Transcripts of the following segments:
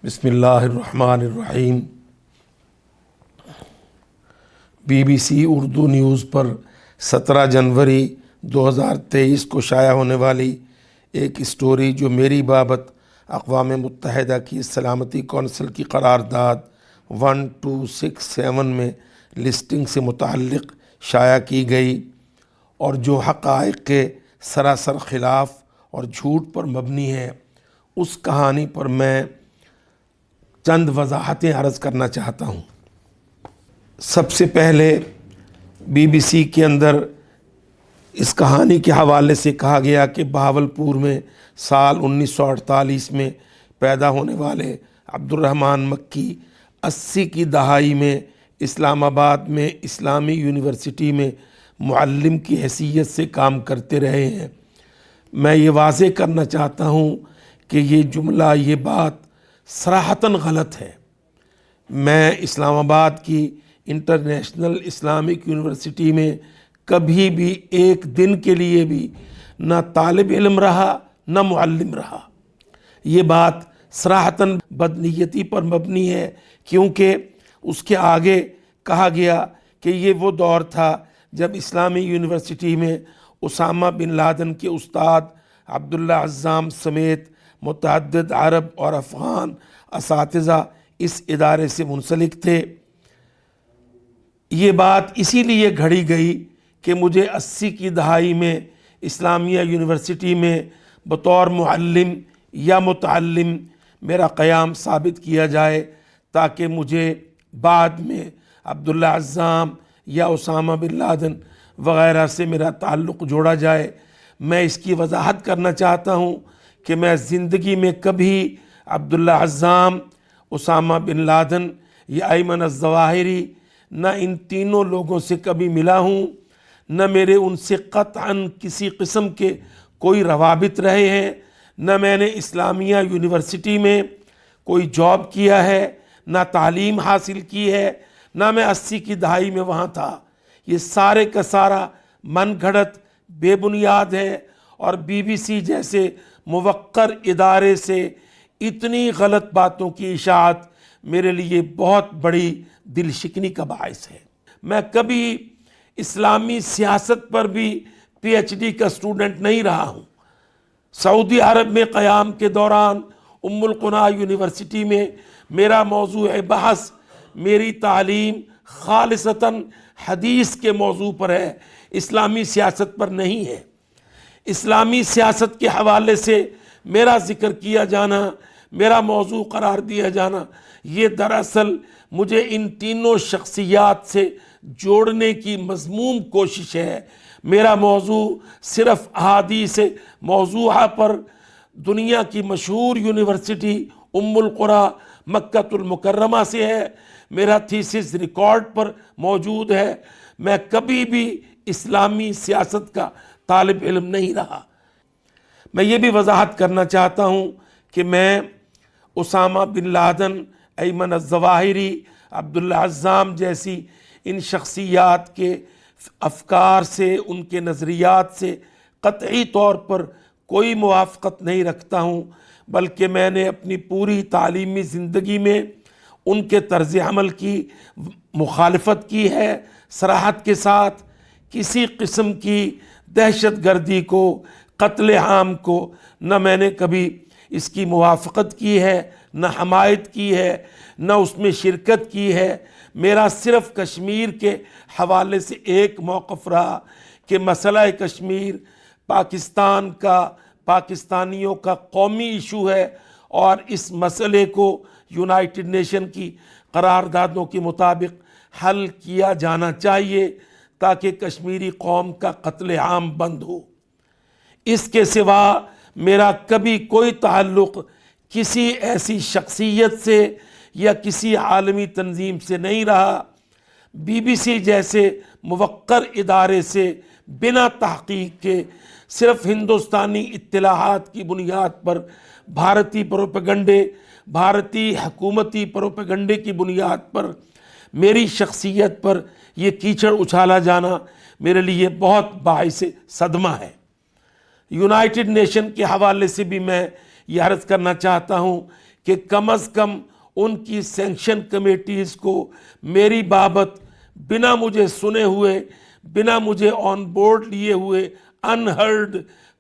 بسم اللہ الرحمن الرحیم۔ BBC اردو نیوز پر 17 جنوری 2023 کو شائع ہونے والی ایک اسٹوری جو میری بابت اقوام متحدہ کی سلامتی کونسل کی قرارداد 1267 میں لسٹنگ سے متعلق شائع کی گئی اور جو حقائق کے سراسر خلاف اور جھوٹ پر مبنی ہے، اس کہانی پر میں چند وضاحتیں عرض کرنا چاہتا ہوں۔ سب سے پہلے BBC کے اندر اس کہانی کے حوالے سے کہا گیا کہ بہاولپور میں سال 1948 میں پیدا ہونے والے عبد الرحمن مکی 80 کی دہائی میں اسلام آباد میں اسلامی یونیورسٹی میں معلم کی حیثیت سے کام کرتے رہے ہیں۔ میں یہ واضح کرنا چاہتا ہوں کہ یہ جملہ، یہ بات صراحتاً غلط ہے۔ میں اسلام آباد کی انٹرنیشنل اسلامک یونیورسٹی میں کبھی بھی ایک دن کے لیے بھی نہ طالب علم رہا نہ معلم رہا۔ یہ بات صراحتاً بدنیتی پر مبنی ہے، کیونکہ اس کے آگے کہا گیا کہ یہ وہ دور تھا جب اسلامی یونیورسٹی میں اسامہ بن لادن کے استاد عبداللہ عزام سمیت متعدد عرب اور افغان اساتذہ اس ادارے سے منسلک تھے۔ یہ بات اسی لیے گھڑی گئی کہ مجھے 80 کی دہائی میں اسلامیہ یونیورسٹی میں بطور معلم یا متعلم میرا قیام ثابت کیا جائے، تاکہ مجھے بعد میں عبداللہ عزام یا اسامہ بن لادن وغیرہ سے میرا تعلق جوڑا جائے۔ میں اس کی وضاحت کرنا چاہتا ہوں کہ میں زندگی میں کبھی عبداللہ عزام، اسامہ بن لادن یا ایمن الظواہری نہ ان تینوں لوگوں سے کبھی ملا ہوں، نہ میرے ان سے قطعاً کسی قسم کے کوئی روابط رہے ہیں، نہ میں نے اسلامیہ یونیورسٹی میں کوئی جاب کیا ہے، نہ تعلیم حاصل کی ہے، نہ میں 80 کی دہائی میں وہاں تھا۔ یہ سارے کا سارا من گھڑت بے بنیاد ہے، اور BBC جیسے موقر ادارے سے اتنی غلط باتوں کی اشاعت میرے لیے بہت بڑی دل شکنی کا باعث ہے۔ میں کبھی اسلامی سیاست پر بھی PhD کا اسٹوڈنٹ نہیں رہا ہوں۔ سعودی عرب میں قیام کے دوران ام القنا یونیورسٹی میں میرا موضوع بحث، میری تعلیم خالصتاً حدیث کے موضوع پر ہے، اسلامی سیاست پر نہیں ہے۔ اسلامی سیاست کے حوالے سے میرا ذکر کیا جانا، میرا موضوع قرار دیا جانا، یہ دراصل مجھے ان تینوں شخصیات سے جوڑنے کی مذموم کوشش ہے۔ میرا موضوع صرف احادیث موضوعہ پر دنیا کی مشہور یونیورسٹی ام القری مکہ المکرمہ سے ہے۔ میرا تھیسس ریکارڈ پر موجود ہے۔ میں کبھی بھی اسلامی سیاست کا طالب علم نہیں رہا۔ میں یہ بھی وضاحت کرنا چاہتا ہوں کہ میں اسامہ بن لادن، ایمن الظواہری، عبداللہ عزام جیسی ان شخصیات کے افکار سے، ان کے نظریات سے قطعی طور پر کوئی موافقت نہیں رکھتا ہوں، بلکہ میں نے اپنی پوری تعلیمی زندگی میں ان کے طرز عمل کی مخالفت کی ہے، صراحت کے ساتھ۔ کسی قسم کی دہشت گردی کو، قتل عام کو نہ میں نے کبھی اس کی موافقت کی ہے، نہ حمایت کی ہے، نہ اس میں شرکت کی ہے۔ میرا صرف کشمیر کے حوالے سے ایک موقف رہا کہ مسئلہ کشمیر پاکستان کا، پاکستانیوں کا قومی ایشو ہے، اور اس مسئلے کو یونائٹڈ نیشن کی قراردادوں کے مطابق حل کیا جانا چاہیے، تاکہ کشمیری قوم کا قتل عام بند ہو۔ اس کے سوا میرا کبھی کوئی تعلق کسی ایسی شخصیت سے یا کسی عالمی تنظیم سے نہیں رہا۔ BBC جیسے موقر ادارے سے بنا تحقیق کے، صرف ہندوستانی اطلاعات کی بنیاد پر، بھارتی پروپیگنڈے، بھارتی حکومتی پروپیگنڈے کی بنیاد پر میری شخصیت پر یہ کیچڑ اچھالا جانا میرے لیے بہت باعث صدمہ ہے۔ یونائٹڈ نیشن کے حوالے سے بھی میں یہ عرض کرنا چاہتا ہوں کہ کم از کم ان کی سینکشن کمیٹیز کو میری بابت بنا مجھے سنے ہوئے، بنا مجھے آن بورڈ لیے ہوئے، انہرڈ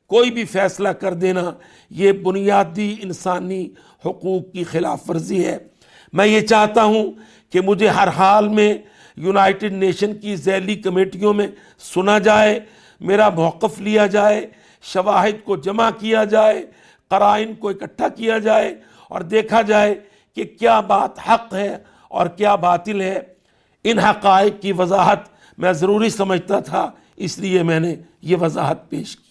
کوئی بھی فیصلہ کر دینا، یہ بنیادی انسانی حقوق کی خلاف ورزی ہے۔ میں یہ چاہتا ہوں کہ مجھے ہر حال میں یونائٹڈ نیشن کی ذیلی کمیٹیوں میں سنا جائے، میرا موقف لیا جائے، شواہد کو جمع کیا جائے، قرائن کو اکٹھا کیا جائے اور دیکھا جائے کہ کیا بات حق ہے اور کیا باطل ہے۔ ان حقائق کی وضاحت میں ضروری سمجھتا تھا، اس لیے میں نے یہ وضاحت پیش کی۔